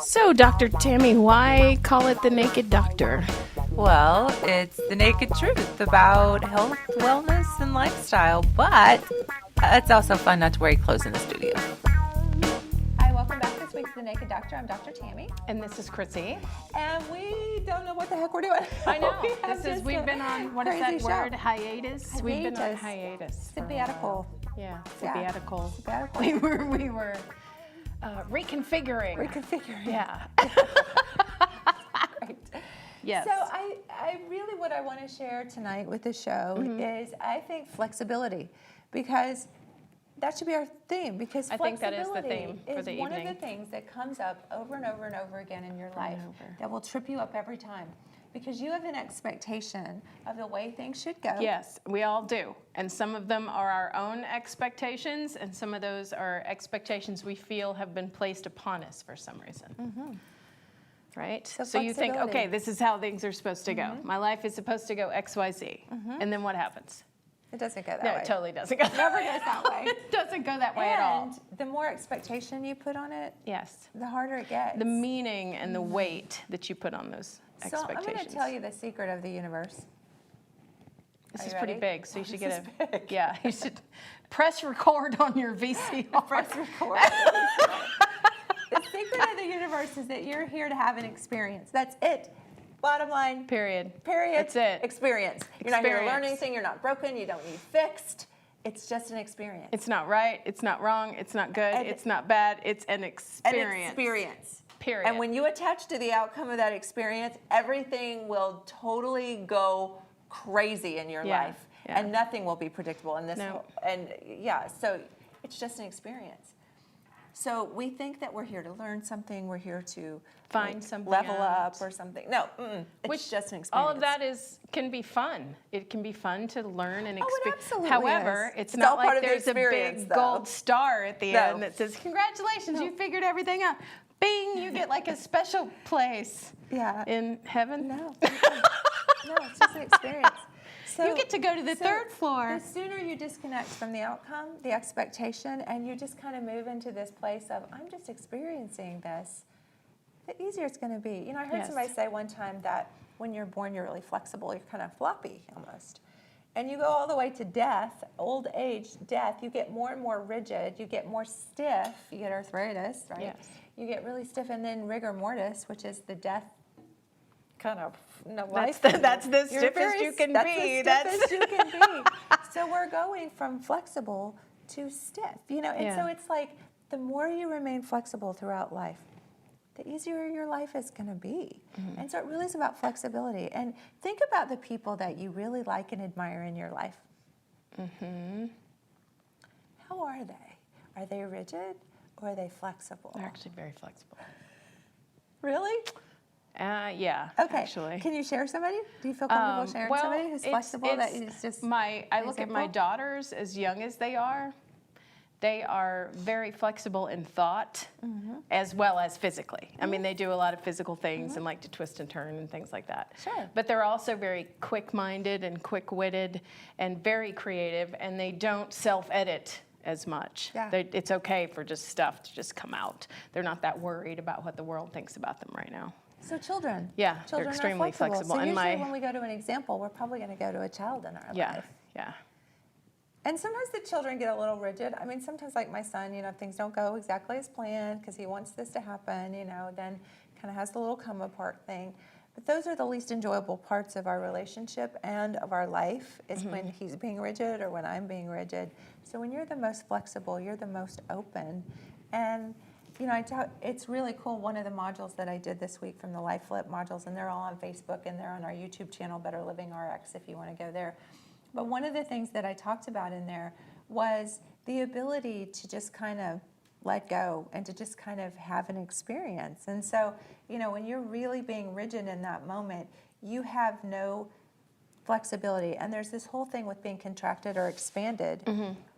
So, Dr. Tammy, why call it the Naked Doctor? Well, it's the naked truth about health, wellness, and lifestyle, but it's also fun not to wear clothes in the studio. Hi, welcome back this week to The Naked Doctor. I'm Dr. Tammy. And this is Cryssie. And we don't know what the heck we're doing. I know. We've been on, what is that word? Show. Hiatus? We've been on hiatus. Sabbatical. Yeah, sabbatical. Sabbatical. We were reconfiguring. Yeah. Great. Yes. So I really, what I want to share tonight with the show is, I think, flexibility, because that should be our theme, because I think that flexibility is the theme for the one evening. of the things that comes up over and over and over again in your life that will trip you up every time, because you have an expectation of the way things should go. Yes, we all do. And some of them are our own expectations, and some of those are expectations we feel have been placed upon us for some reason. Mm-hmm. Right? So you think, okay, this is how things are supposed to go. My life is supposed to go X, Y, Z. And then what happens? It doesn't go that No, way. it totally doesn't go that way. Never goes that way. It doesn't go that way at all. And the more expectation you put on it, Yes. the harder it gets. The meaning and the weight that you put on those expectations. So I'm going to tell you the secret of the universe. This Are is you pretty ready? big, so you should get This is big. yeah, you should press record on your VCR. Press record. The secret of the universe is that you're here to have an experience. That's it. Bottom line. Period. Period. That's it. Experience. You're not here to learn Experience. anything. You're not broken. You don't need fixed. It's just an experience. It's not right, it's not wrong, it's not good, it's not bad, it's an experience. An experience. Period. And when you attach to the outcome of that experience, everything will totally go crazy in your life. Yeah. And nothing will be predictable in this. No. So it's just an experience. So we think that we're here to learn something, we're here to Find something level out. up or something. No, it's just an experience. All of that can be fun. It can be fun to learn and experience. it absolutely However, is. it's It's not all part like of the there's a experience, big though. gold star at the No. end that says, congratulations, you figured everything out. Bing, you get like a special place Yeah. in heaven. No. No, it's just an experience. So, You get to go to the third floor. The sooner you disconnect from the outcome, the expectation, and you just kind of move into this place of, I'm just experiencing this, the easier it's going to be. You know, I heard somebody say one time that when you're born, you're really flexible. You're kind of floppy almost. And you go all the way to death, old age, death, you get more and more rigid. You get more stiff. You get arthritis, right? Yes. You get really stiff. And then rigor mortis, which is the death kind of That's life. that's the You're stiffest very- you can that's be. the stiffest you can be. So we're going from flexible to stiff, you know, and so it's like the more you remain flexible throughout life, the easier your life is going to be. And so it really is about flexibility. And think about the people that you really like and admire in your life. How are they? Are they rigid or are they flexible? They're actually very flexible. Really? Yeah, Okay. actually. Can you share somebody? Do you feel comfortable sharing somebody who's flexible? That is just I look at my example? daughters, as young as they are very flexible in thought as well as physically. I mean, they do a lot of physical things and like to twist and turn and things like that. Sure. But they're also very quick-minded and quick-witted and very creative, and they don't self-edit as much. Yeah. It's okay for just stuff to just come out. They're not that worried about what the world thinks about them right now. So children. Yeah, they're Children extremely are flexible. flexible. So And usually my- when we go to an example, we're probably going to go to a child in our Yeah, life. yeah. And sometimes the children get a little rigid. I mean, sometimes like my son, you know, if things don't go exactly as planned because he wants this to happen, you know, then kind of has the little come apart thing. But those are the least enjoyable parts of our relationship and of our life is when he's being rigid or when I'm being rigid. So when you're the most flexible, you're the most open. And you know, it's really cool. One of the modules that I did this week from the Life Flip modules, and they're all on Facebook and they're on our YouTube channel, Better Living RX, if you want to go there. But one of the things that I talked about in there was the ability to just kind of let go and to just kind of have an experience. And so, you know, when you're really being rigid in that moment, you have no flexibility. And there's this whole thing with being contracted or expanded.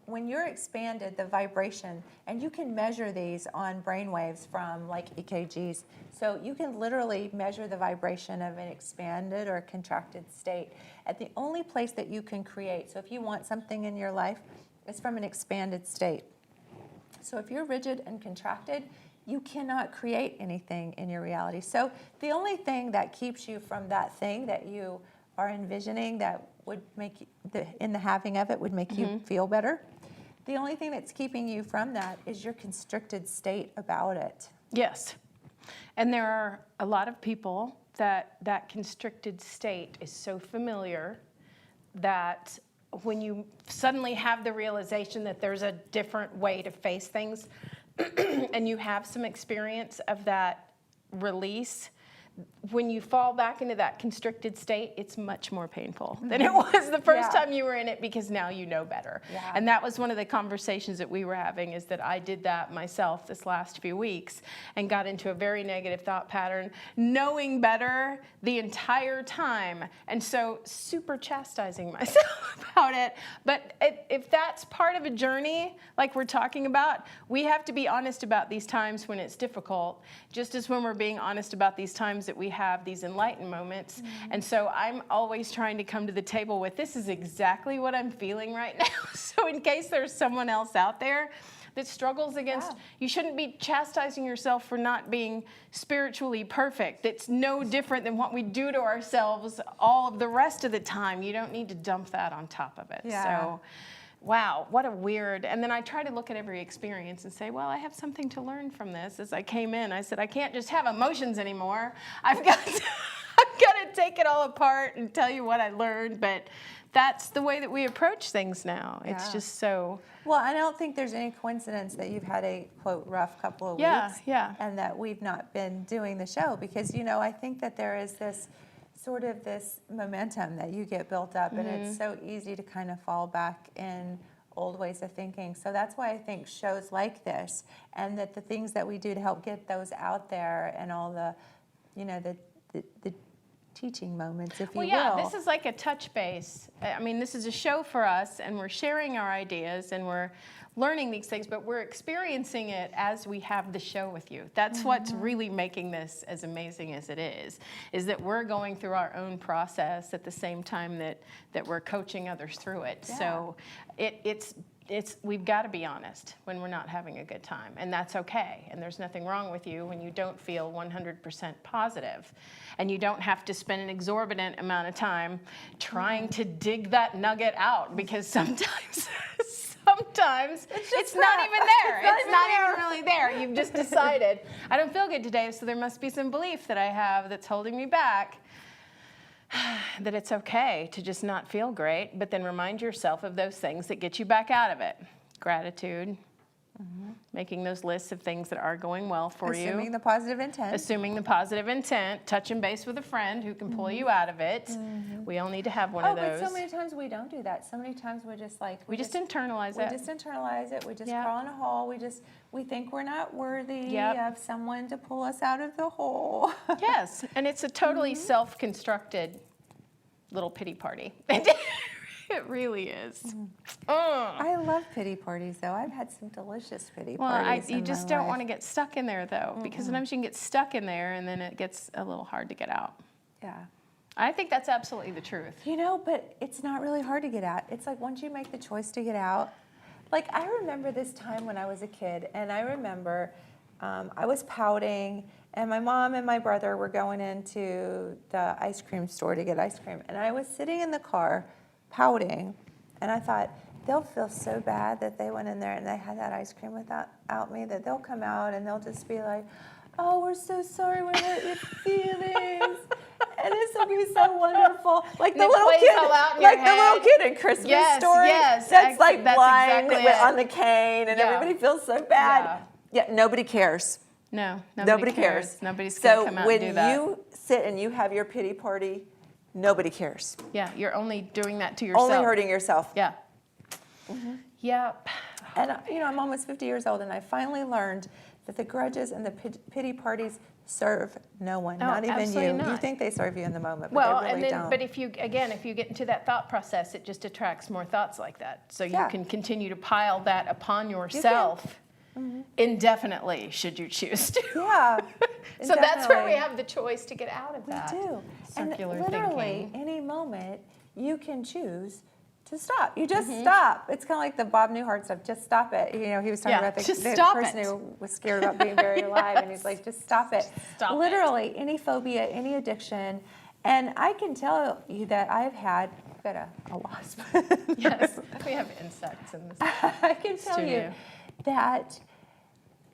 When you're expanded, the vibration, and you can measure these on brain waves from like EKGs. So you can literally measure the vibration of an expanded or contracted state at the only place that you can create. So if you want something in your life, it's from an expanded state. So if you're rigid and contracted, you cannot create anything in your reality. So the only thing that keeps you from that thing that you are envisioning that would make you, in the having of it would make you feel better, the only thing that's keeping you from that is your constricted state about it. Yes. And there are a lot of people that constricted state is so familiar that when you suddenly have the realization that there's a different way to face things and you have some experience of that release, when you fall back into that constricted state, it's much more painful than it was the first time you were in it, because now you know better. Yeah. And that was one of the conversations that we were having, is that I did that myself this last few weeks and got into a very negative thought pattern, knowing better the entire time. And so super chastising myself about it. But if that's part of a journey, like we're talking about, we have to be honest about these times when it's difficult, just as when we're being honest about these times that we have these enlightened moments. And so I'm always trying to come to the table with, this is exactly what I'm feeling right now. So in case there's someone else out there that struggles against, you shouldn't be chastising yourself for not being spiritually perfect. It's no different than what we do to ourselves all of the rest of the time. You don't need to dump that on top of it. So wow, what a weird, and then I try to look at every experience and say, well, I have something to learn from this. As I came in, I said, I can't just have emotions anymore. I've got to take it all apart and tell you what I learned, but that's the way that we approach things now. It's just so. Well, I don't think there's any coincidence that you've had a, quote, rough couple of weeks. And that we've not been doing the show, because, you know, I think that there is this sort of this momentum that you get built up, and it's so easy to kind of fall back in old ways of thinking. So that's why I think shows like this, and that the things that we do to help get those out there, and all the, you know, the teaching moments, if you will. Well, yeah, this is like a touch base. I mean, this is a show for us, and we're sharing our ideas, and we're learning these things, but we're experiencing it as we have the show with you. That's what's really making this as amazing as it is that we're going through our own process at the same time that we're coaching others through it. So it's we've got to be honest when we're not having a good time, and that's okay. And there's nothing wrong with you when you don't feel 100% positive, and you don't have to spend an exorbitant amount of time trying to dig that nugget out, because sometimes it's not even there. It's not even really there. You've just decided, I don't feel good today, so there must be some belief that I have that's holding me back. That it's okay to just not feel great, but then remind yourself of those things that get you back out of it. Gratitude, making those lists of things that are going well for you. Assuming the positive intent. Assuming the positive intent, touching base with a friend who can pull you out of it. We all need to have one of those. But so many times we don't do that. So many times we're just like... We just internalize it. We just internalize it. We just crawl in a hole. We think we're not worthy of someone to pull us out of the hole. Yes, and it's a totally self-constructed little pity party. It really is. I love pity parties, though. I've had some delicious pity parties. You just don't want to get stuck in there, though, because sometimes you can get stuck in there, and then it gets a little hard to get out. Yeah. I think that's absolutely the truth. You know, but it's not really hard to get out. It's like once you make the choice to get out. Like, I remember this time when I was a kid, and I remember I was pouting, and my mom and my brother were going into the ice cream store to get ice cream, and I was sitting in the car pouting, and I thought, they'll feel so bad that they went in there and they had that ice cream without me, that they'll come out and they'll just be like, oh, we're so sorry, we hurt your feelings. And this will be so wonderful. Like the little kid in Christmas story. Yes, that's like blind exactly on the cane, and everybody feels so bad. Yeah, nobody cares. No, nobody cares. Nobody's going to come out and do that. So when you sit and you have your pity party, nobody cares. Yeah, you're only doing that to yourself. Only hurting yourself. Yeah. Yep. And, you know, I'm almost 50 years old, and I finally learned that the grudges and the pity parties serve no one, not even you. Not. You think they serve you in the moment, but they really don't. But if you get into that thought process, it just attracts more thoughts like that. So you can continue to pile that upon yourself indefinitely, should you choose to. Yeah. So that's where we have the choice to get out of that. We do. Circular and literally, thinking. any moment, you can choose Just stop. You just stop. It's kind of like the Bob Newhart stuff. Just stop it. You know, he was talking about the person who was scared about being buried alive, and he's like, just stop it. Stop Literally, any phobia, any addiction. And I can tell you that I've had, I've got a wasp. Yes, we have insects in this I can tell studio. you that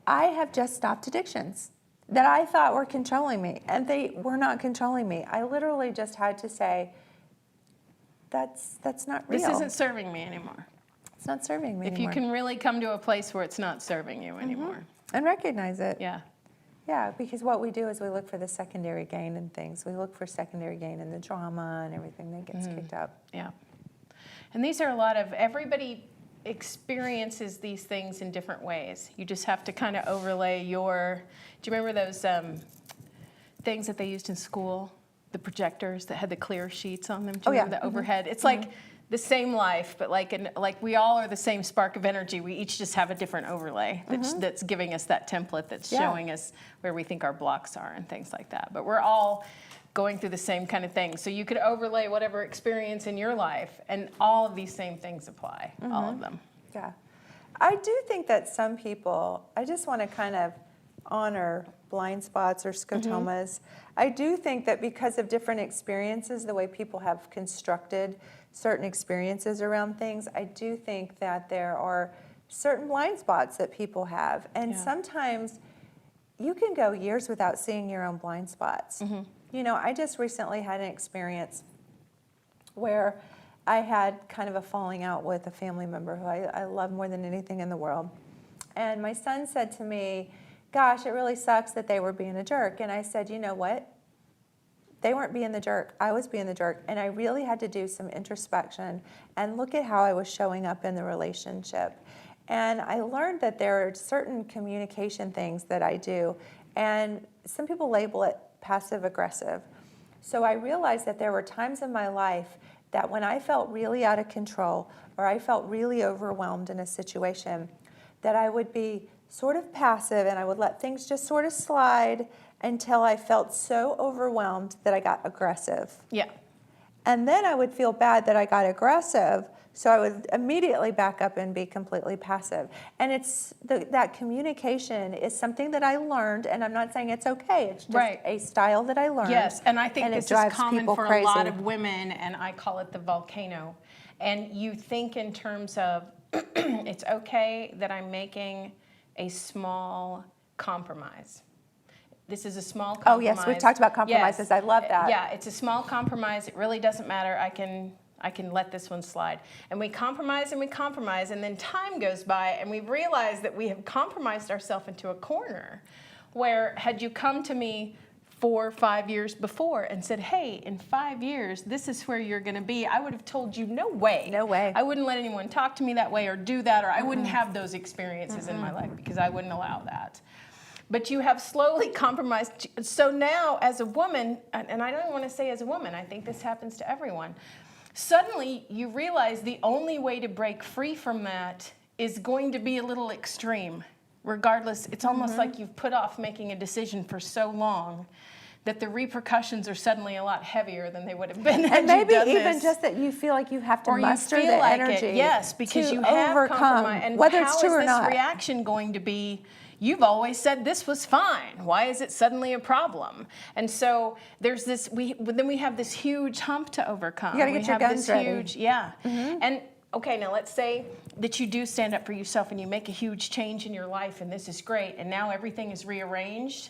I have just stopped addictions that I thought were controlling me, and they were not controlling me. I literally just had to say, that's not real. This isn't serving me anymore. It's not serving me If anymore. you can really come to a place where it's not serving you anymore. And recognize it. Yeah. Yeah, because what we do is we look for the secondary gain in things. We look for secondary gain in the drama and everything that gets kicked up. Yeah. And these are a lot of, everybody experiences these things in different ways. You just have to kind of overlay your, do you remember those things that they used in school? The projectors that had the clear sheets on them? Do you remember the overhead? It's like the same life, but like we all are the same spark of energy. We each just have a different overlay that's giving us that template that's showing us where we think our blocks are and things like that. But we're all going through the same kind of thing. So you could overlay whatever experience in your life, and all of these same things apply, all of them. Yeah. I do think that some people, I just want to kind of honor blind spots or scotomas. I do think that because of different experiences, the way people have constructed certain experiences around things, I do think that there are certain blind spots that people have. And sometimes you can go years without seeing your own blind spots. You know, I just recently had an experience where I had kind of a falling out with a family member who I love more than anything in the world. And my son said to me, gosh, it really sucks that they were being a jerk. And I said, you know what? They weren't being the jerk. I was being the jerk. And I really had to do some introspection and look at how I was showing up in the relationship. And I learned that there are certain communication things that I do. And some people label it passive aggressive. So I realized that there were times in my life that when I felt really out of control or I felt really overwhelmed in a situation, that I would be sort of passive and I would let things just sort of slide until I felt so overwhelmed that I got aggressive. Yeah. And then I would feel bad that I got aggressive, so I would immediately back up and be completely passive. And it's that communication is something that I learned, and I'm not saying it's okay. It's just a style that I learned. Yes, and I think this is common for crazy. a lot of women, and I call it the volcano. And you think in terms of, it's okay that I'm making a small compromise. This is a small compromise. Oh, yes, we've talked about compromises. Yes. I love that. Yeah, it's a small compromise. It really doesn't matter. I can let this one slide. And we compromise, and then time goes by, and we realize that we have compromised ourselves into a corner where had you come to me 4 or 5 years before and said, hey, in 5 years, this is where you're going to be, I would have told you, no way. No way. I wouldn't let anyone talk to me that way or do that, or I wouldn't have those experiences in my life because I wouldn't allow that. But you have slowly compromised. So now as a woman, and I don't want to say as a woman, I think this happens to everyone, suddenly you realize the only way to break free from that is going to be a little extreme. Regardless, it's almost like you've put off making a decision for so long that the repercussions are suddenly a lot heavier than they would have been had and maybe you done even this. just that you feel like you have to Or muster you feel the like energy yes, because to you have overcome, compromised. And whether how it's true is or this not. reaction going to be? You've always said this was fine. Why is it suddenly a problem? And so there's this. Then we have this huge hump to overcome. You got to get your guns ready. Huge, and. Okay, now let's say that you do stand up for yourself and you make a huge change in your life and this is great and now everything is rearranged.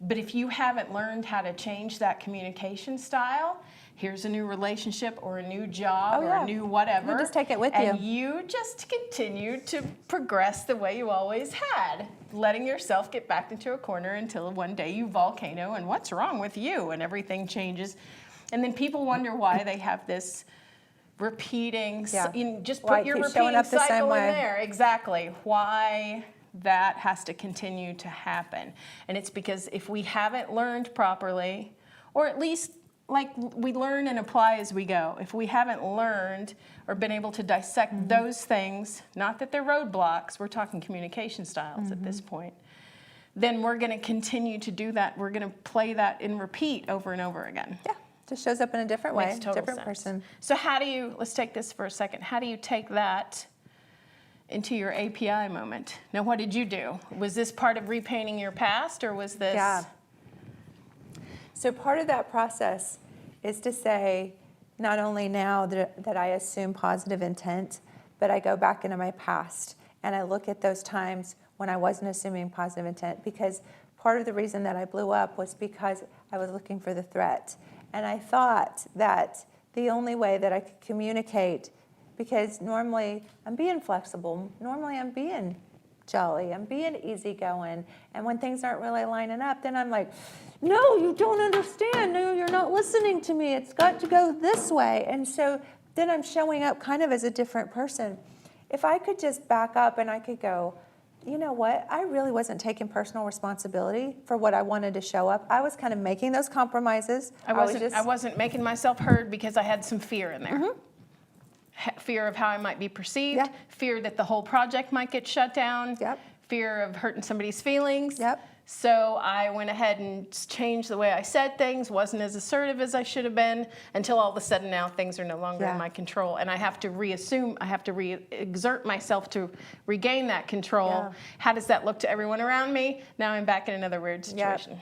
But if you haven't learned how to change that communication style, here's a new relationship or a new job or a new whatever. You just take it with you. And you just continue to progress the way you always had, letting yourself get backed into a corner until one day you volcano and what's wrong with you and everything changes. And then people wonder why they have this repeating, just put your repeating cycle in there. Exactly. Why that has to continue to happen. And it's because if we haven't learned properly, or at least like we learn and apply as we go, if we haven't learned or been able to dissect those things, not that they're roadblocks, we're talking communication styles at this point, then we're going to continue to do that. We're going to play that in repeat over and over again. Yeah. Just shows up in a different way, Makes total different sense. person. So how do you, let's take this for a second. How do you take that into your API moment? Now, what did you do? Was this part of repainting your past, or was this? Yeah. So part of that process is to say, not only now that I assume positive intent, but I go back into my past and I look at those times when I wasn't assuming positive intent, because part of the reason that I blew up was because I was looking for the threat. And I thought that the only way that I could communicate, because normally I'm being flexible, normally I'm being jolly, I'm being easygoing, and when things aren't really lining up, then I'm like, no, you don't understand, no, you're not listening to me, it's got to go this way. And so then I'm showing up kind of as a different person. If I could just back up and I could go, you know what, I really wasn't taking personal responsibility for what I wanted to show up. I was kind of making those compromises. I wasn't making myself heard because I had some fear in there. Mm-hmm. Fear of how I might be perceived, Yeah. fear that the whole project might get shut down, Yep. fear of hurting somebody's feelings. Yep. So I went ahead and changed the way I said things, wasn't as assertive as I should have been, until all of a sudden now things are no longer in my control. And I have to re-exert myself to regain that control. Yeah. How does that look to everyone around me? Now I'm back in another weird situation.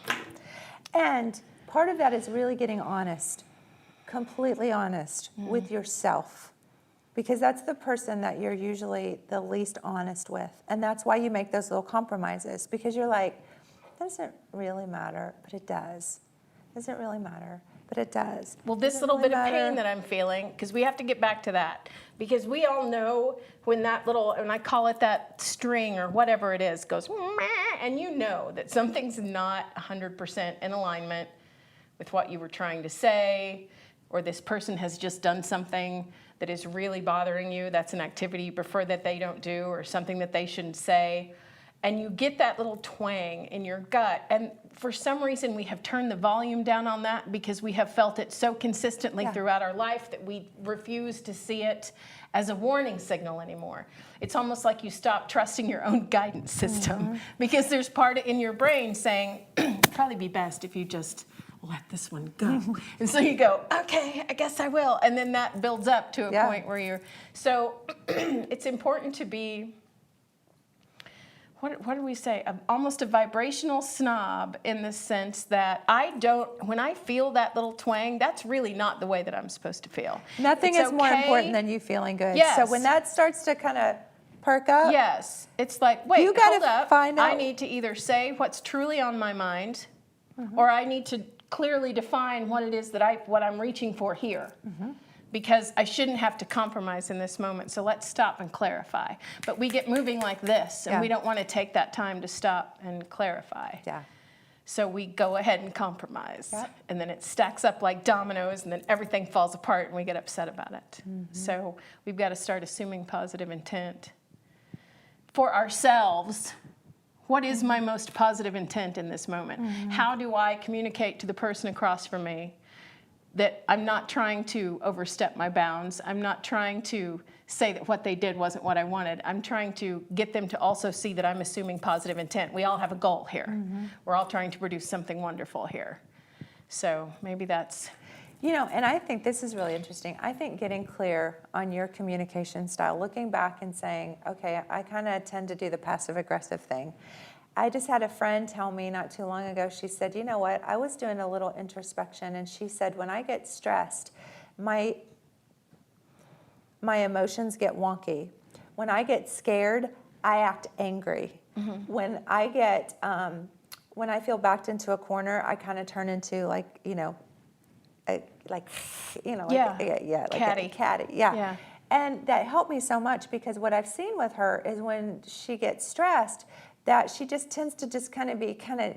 And part of that is really getting honest, completely honest with yourself. Because that's the person that you're usually the least honest with. And that's why you make those little compromises. Because you're like, doesn't really matter, but it does. Doesn't really matter, but it does. Well, this little bit of pain that I'm feeling, because we have to get back to that. Because we all know when that little, and I call it that string or whatever it is, goes, meh, and you know that something's not 100% in alignment with what you were trying to say, or this person has just done something that is really bothering you. That's an activity you prefer that they don't do, or something that they shouldn't say. And you get that little twang in your gut. And for some reason, we have turned the volume down on that because we have felt it so consistently throughout our life that we refuse to see it as a warning signal anymore. It's almost like you stop trusting your own guidance system because there's part in your brain saying, it'd probably be best if you just let this one go. And so you go, okay, I guess I will. And then that builds up to a point where you're, so it's important to be, what do we say? Almost a vibrational snob, in the sense that when I feel that little twang, that's really not the way that I'm supposed to feel. Nothing is more important than you feeling good. Yes. So when that starts to kind of perk up. Yes. It's like, wait, you gotta hold up. find out. I need to either say what's truly on my mind, or I need to clearly define what it is what I'm reaching for here. Because I shouldn't have to compromise in this moment. So let's stop and clarify. But we get moving like this, and we don't want to take that time to stop and clarify. Yeah. So we go ahead and compromise. And then it stacks up like dominoes, and then everything falls apart, and we get upset about it. So we've got to start assuming positive intent for ourselves. What is my most positive intent in this moment? How do I communicate to the person across from me that I'm not trying to overstep my bounds? I'm not trying to say that what they did wasn't what I wanted. I'm trying to get them to also see that I'm assuming positive intent. We all have a goal here. We're all trying to produce something wonderful here. So maybe that's... You know, and I think this is really interesting. I think getting clear on your communication style, looking back and saying, okay, I kind of tend to do the passive-aggressive thing. I just had a friend tell me not too long ago, she said, you know what, I was doing a little introspection, and she said, when I get stressed, my emotions get wonky. When I get scared, I act angry. When I feel backed into a corner, I kind of turn into like catty. Yeah. And that helped me so much, because what I've seen with her is when she gets stressed, that she just tends to just kind of be kind of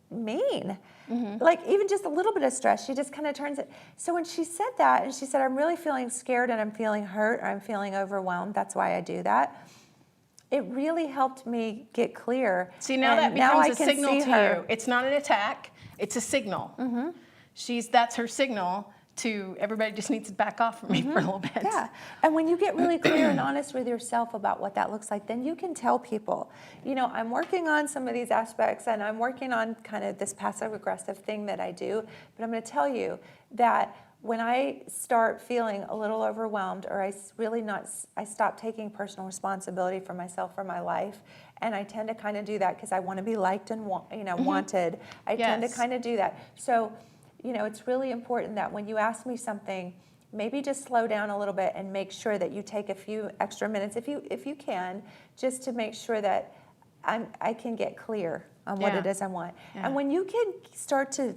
mean. Like even just a little bit of stress, she just kind of turns it. So when she said that, and she said, I'm really feeling scared and I'm feeling hurt, or I'm feeling overwhelmed, that's why I do that. It really helped me get clear. See, now that becomes a signal to you. It's not an attack, it's a signal. That's her signal to everybody just needs to back off from me for a little bit. Yeah, and when you get really clear and honest with yourself about what that looks like, then you can tell people, I'm working on some of these aspects, and I'm working on kind of this passive-aggressive thing that I do, but I'm going to tell you that when I start feeling a little overwhelmed, or I stop taking personal responsibility for myself, for my life, and I tend to kind of do that because I want to be liked and wanted. I tend to kind of do that. So, it's really important that when you ask me something, maybe just slow down a little bit and make sure that you take a few extra minutes, if you can, just to make sure that I can get clear on what it is I want. And when you can start to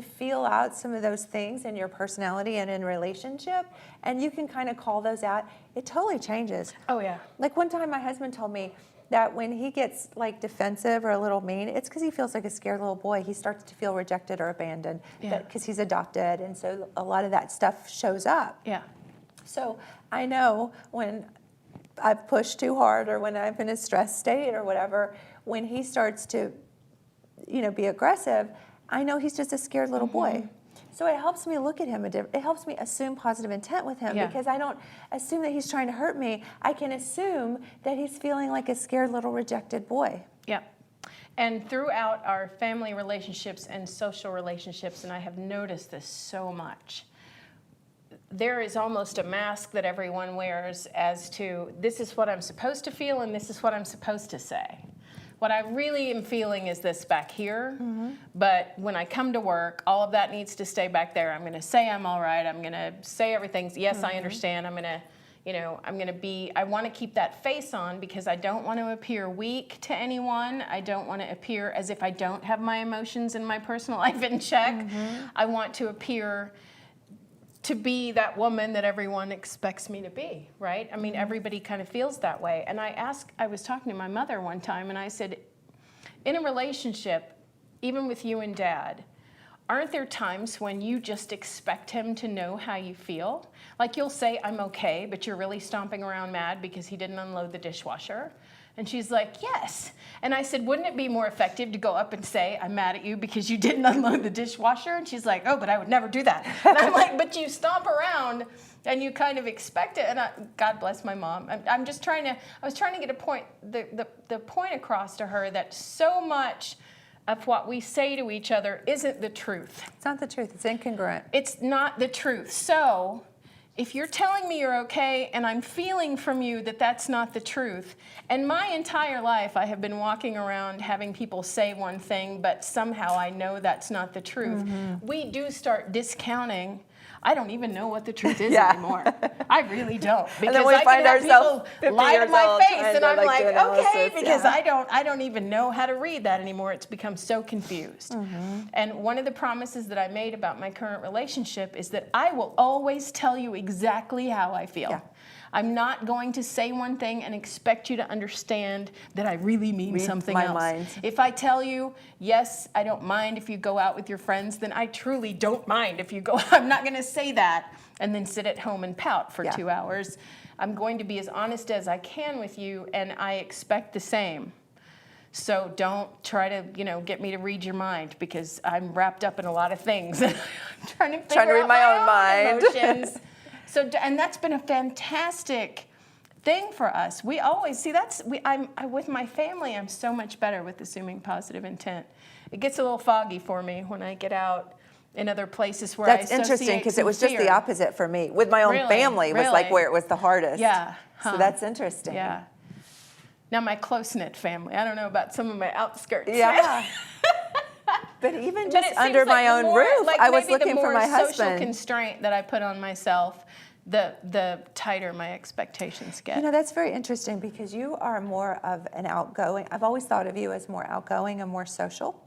feel out some of those things in your personality and in relationship, and you can kind of call those out, it totally changes. Oh, yeah. Like one time my husband told me that when he gets like defensive or a little mean, it's because he feels like a scared little boy. He starts to feel rejected or abandoned because he's adopted, and so a lot of that stuff shows up. Yeah. So I know when I've pushed too hard, or when I'm in a stress state or whatever, when he starts to, be aggressive, I know he's just a scared little boy. So it helps me look at him, it helps me assume positive intent with him, because I don't assume that he's trying to hurt me. I can assume that he's feeling like a scared little rejected boy. Yeah. And throughout our family relationships and social relationships, and I have noticed this so much, there is almost a mask that everyone wears as to, this is what I'm supposed to feel and this is what I'm supposed to say. What I really am feeling is this back here, but when I come to work, all of that needs to stay back there. I'm going to say I'm all right. I'm going to say everything's, yes, I understand. I'm going to, I want to keep that face on because I don't want to appear weak to anyone. I don't want to appear as if I don't have my emotions and my personal life in check. I want to appear to be that woman that everyone expects me to be, right? I mean, everybody kind of feels that way. And I was talking to my mother one time, and I said, in a relationship, even with you and Dad, aren't there times when you just expect him to know how you feel? Like you'll say, I'm okay, but you're really stomping around mad because he didn't unload the dishwasher. And she's like, yes. And I said, wouldn't it be more effective to go up and say, I'm mad at you because you didn't unload the dishwasher? And she's like, oh, but I would never do that. And I'm like, but you stomp around and you kind of expect it. And God bless my mom. I was trying to get the point across to her that so much of what we say to each other isn't the truth. It's not the truth. It's incongruent. It's not the truth. So if you're telling me you're okay and I'm feeling from you that that's not the truth, and my entire life I have been walking around having people say one thing, but somehow I know that's not the truth, we do start discounting. I don't even know what the truth is anymore. I really don't. Because and then we find ourselves people lie to my face, and I'm like, okay, because yeah. I don't even know how to read that anymore. It's become so confused. And one of the promises that I made about my current relationship is that I will always tell you exactly how I feel. Yeah. I'm not going to say one thing and expect you to understand that I really mean something else. Mind. If I tell you, yes, I don't mind if you go out with your friends, then I truly don't mind if you go. I'm not going to say that and then sit at home and pout for 2 hours. I'm going to be as honest as I can with you, and I expect the same. So don't try to, get me to read your mind, because I'm wrapped up in a lot of things. I'm trying to read my own mind. Emotions. So, and that's been a fantastic thing for us. We always see with my family, I'm so much better with assuming positive intent. It gets a little foggy for me when I get out in other places where that's I associate interesting, because it was fear. just the opposite for me. With my own family was like where it was the hardest. Yeah. So that's interesting. Yeah. Now my close-knit family. I don't know about some of my outskirts. Yeah. But even just under my own roof, I was looking for my husband. The more social constraint that I put on myself, the tighter my expectations get. That's very interesting, because you are more of an outgoing. I've always thought of you as more outgoing and more social.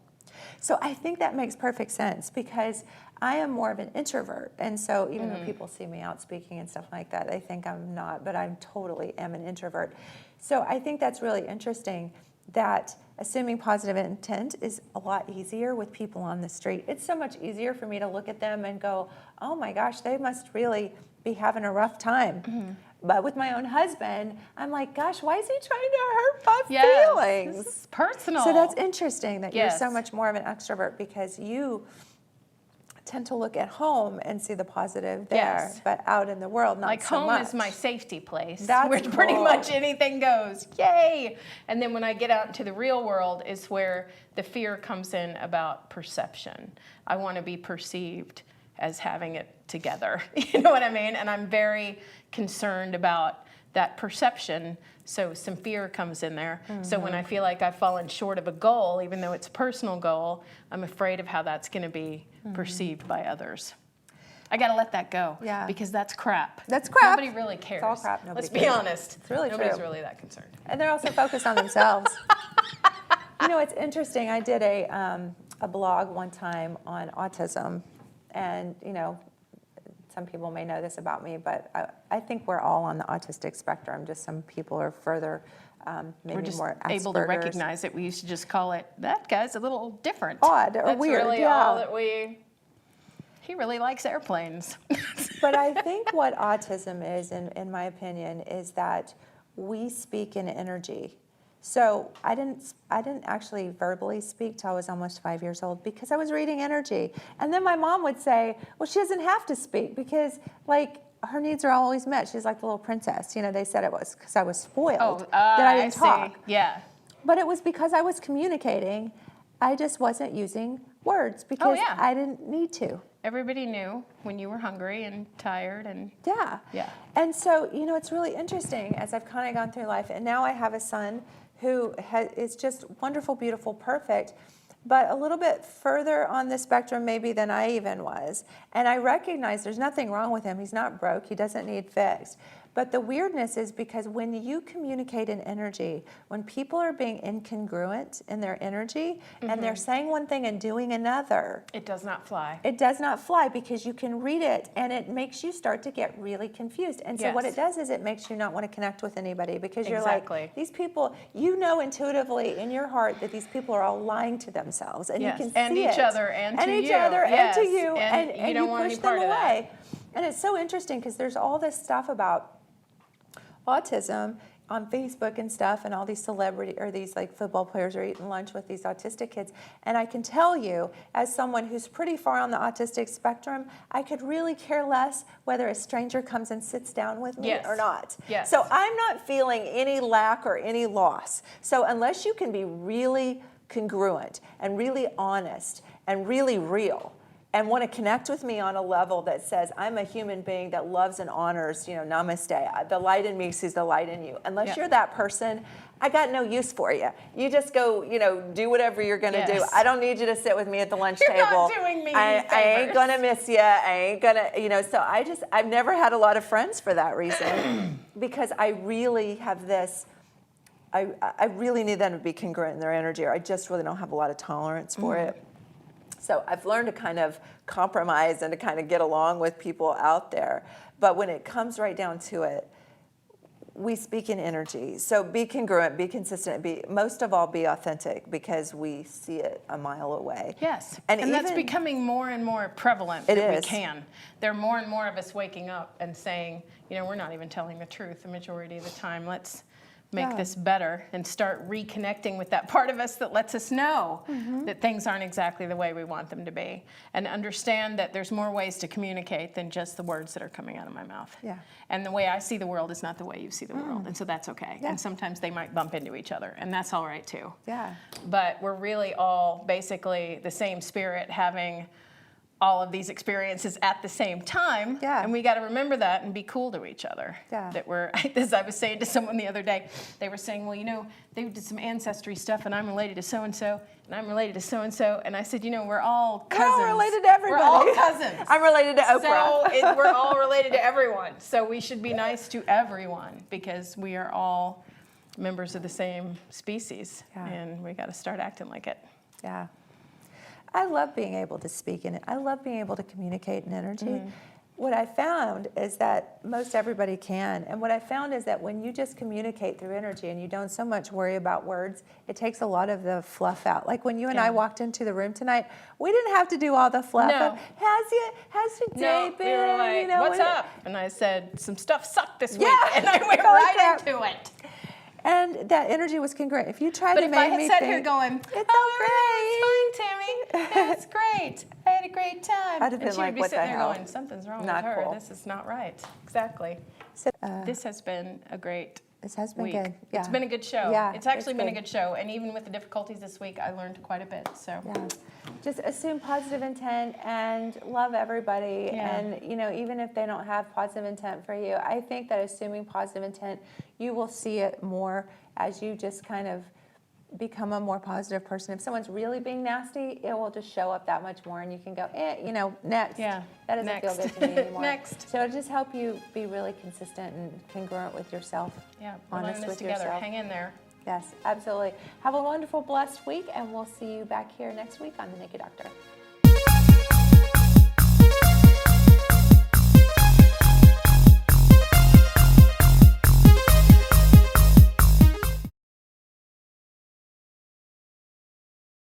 So I think that makes perfect sense, because I am more of an introvert. And so even though people see me out speaking and stuff like that, they think I'm not, but I totally am an introvert. So I think that's really interesting, that assuming positive intent is a lot easier with people on the street. It's so much easier for me to look at them and go, oh my gosh, they must really be having a rough time. But with my own husband, I'm like, gosh, why is he trying to hurt my feelings? This is personal. So that's interesting that you're so much more of an extrovert, because you tend to look at home and see the positive there, Yes. but out in the world, not Like so home much. is my safety place, That's where pretty cool. much anything goes. Yay! And then when I get out into the real world is where the fear comes in about perception. I want to be perceived as having it together. You know what I mean? And I'm very concerned about that perception. So some fear comes in there. So when I feel like I've fallen short of a goal, even though it's a personal goal, I'm afraid of how that's going to be perceived by others. I got to let that go. Yeah. Because that's crap. That's crap. Nobody really cares. It's all crap. Nobody Let's be cares. honest. It's really Nobody's true. really that concerned. And they're also focused on themselves. You know, it's interesting. I did a blog one time on autism, and you know, some people may know this about me, but I think we're all on the autistic spectrum. Just some people are further, maybe We're just more able to Asperger's. recognize it. We used to just call it, that guy's a little different. Odd or That's weird, really yeah. all that he really likes airplanes. But I think what autism is, in my opinion, is that we speak in energy. So I didn't actually verbally speak till I was almost 5 years old because I was reading energy. And then my mom would say, well, she doesn't have to speak because like her needs are always met. She's like the little princess. You know, they said it was because I was spoiled that I didn't talk. Yeah. But it was because I was communicating. I just wasn't using words because yeah. I didn't need to. Everybody knew when you were hungry and tired and Yeah. Yeah. And so, you know, it's really interesting as I've kind of gone through life, and now I have a son who is just wonderful, beautiful, perfect, but a little bit further on the spectrum maybe than I even was. And I recognize there's nothing wrong with him. He's not broke. He doesn't need fixed. But the weirdness is because when you communicate in energy, when people are being incongruent in their energy and they're saying one thing and doing another, it does not fly. it does not fly because you can read it and it makes you start to get really confused. And so what Yes. it does is it makes you not want to connect with anybody because you're Exactly. like, these people, you know intuitively in your heart that these people are all lying to themselves. And Yes. you can And see each it. other and to each you. other Yes. and to you. And you don't want push any part them of that. away. And it's so interesting because there's all this stuff about autism on Facebook and stuff, and all these celebrity or these like football players are eating lunch with these autistic kids. And I can tell you, as someone who's pretty far on the autistic spectrum, I could really care less whether a stranger comes and sits down with me Yes. or not. Yes. So I'm not feeling any lack or any loss. So unless you can be really congruent and really honest and really real, and want to connect with me on a level that says, I'm a human being that loves and honors, you know, namaste. The light in me sees the light in you. Unless Yeah. you're that person, I got no use for you. You just go, you know, do whatever you're going to do. Yes. I don't need you to sit with me at the lunch You're table. not doing me I any ain't favors. going to miss you. I ain't going to, you know, so I've never had a lot of friends for that reason because I really have this, I really need them to be congruent in their energy, or I just really don't have a lot of tolerance for it. So I've learned to kind of compromise and to kind of get along with people out there. But when it comes right down to it, we speak in energy. So be congruent, be consistent, most of all, be authentic because we see it a mile away. Yes, And and that's even- becoming more and more prevalent It that is. we can. There are more and more of us waking up and saying, you know, we're not even telling the truth the majority of the time. Let's make Yeah. this better and start reconnecting with that part of us that lets us know that things aren't exactly the way we want them to be. And understand that there's more ways to communicate than just the words that are coming out of my mouth. Yeah. And the way I see the world is not the way you see the world. And so that's okay. Yeah. And sometimes they might bump into each other, and that's all right too. Yeah. But we're really all basically the same spirit having all of these experiences at the same time. Yeah. And we got to remember that and be cool to each other. Yeah. That we're, as I was saying to someone the other day, they were saying, well, you know, they did some ancestry stuff and I'm related to so-and-so and I'm related to so-and-so. And I said, you know, we're all cousins. We're all related to everybody. We're all cousins. I'm related to Oprah. So we're all related to everyone. So we should be nice to everyone because we are all members of the same species. Yeah. And we got to start acting like it. Yeah. I love being able to speak in it. I love being able to communicate in energy. What I found is that most everybody can. And what I found is that when you just communicate through energy and you don't so much worry about words, it takes a lot of the fluff out. Like when you and Yeah. I walked into the room tonight, we didn't have to do all the fluff. No. Of, how's your day No, been? we were like, You know, what's when- up? And I said, some stuff sucked this week. Yeah. And I went Felt like right that. into it. And that energy was congruent. If you tried But to if make I had me sat think, here going, it's oh, it's fine, Tammy. It's great. I had a great time. I'd have And been she like, would be what the sitting there hell? going, something's wrong Not with her. cool. This is not right. Exactly. So, This has been a great this has been week. good. Yeah. It's been a good show. Yeah, It's actually it's been a good. good show. And even with the difficulties this week, I learned quite a bit. So Yeah. Just assume positive intent and love everybody. Yeah. And, you know, even if they don't have positive intent for you, I think that assuming positive intent, you will see it more as you just kind of become a more positive person. If someone's really being nasty, it will just show up that much more and you can go, you know, next. Yeah, That doesn't feel next. good to me anymore. Next. So it'll just help you be really consistent and congruent with yourself. yeah, we're learning Honest this with together. yourself. Hang in there. Yes, absolutely. Have a wonderful, blessed week, and we'll see you back here next week on The Naked Doctor.